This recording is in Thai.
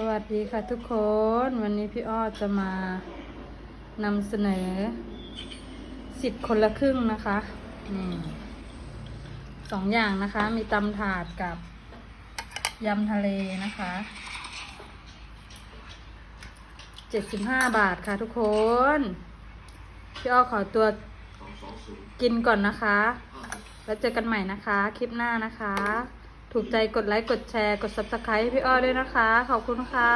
วัสดีค่ะทุกคน วันนี้พี่อ้อจะมานำเสนอสิทธิ์คนละครึ่งนะคะนี่2 อย่างนะคะ มีตำถาดกับยำทะเลนะคะ75 บาทค่ะทุกคนพี่อ้อขอตัวกินก่อนนะคะ แล้วเจอกันใหม่นะคะ คลิปหน้านะคะ ถูกใจกดไลค์ กดแชร์ กด Subscribe ให้พี่อ้อด้วยนะคะ ขอบคุณค่ะ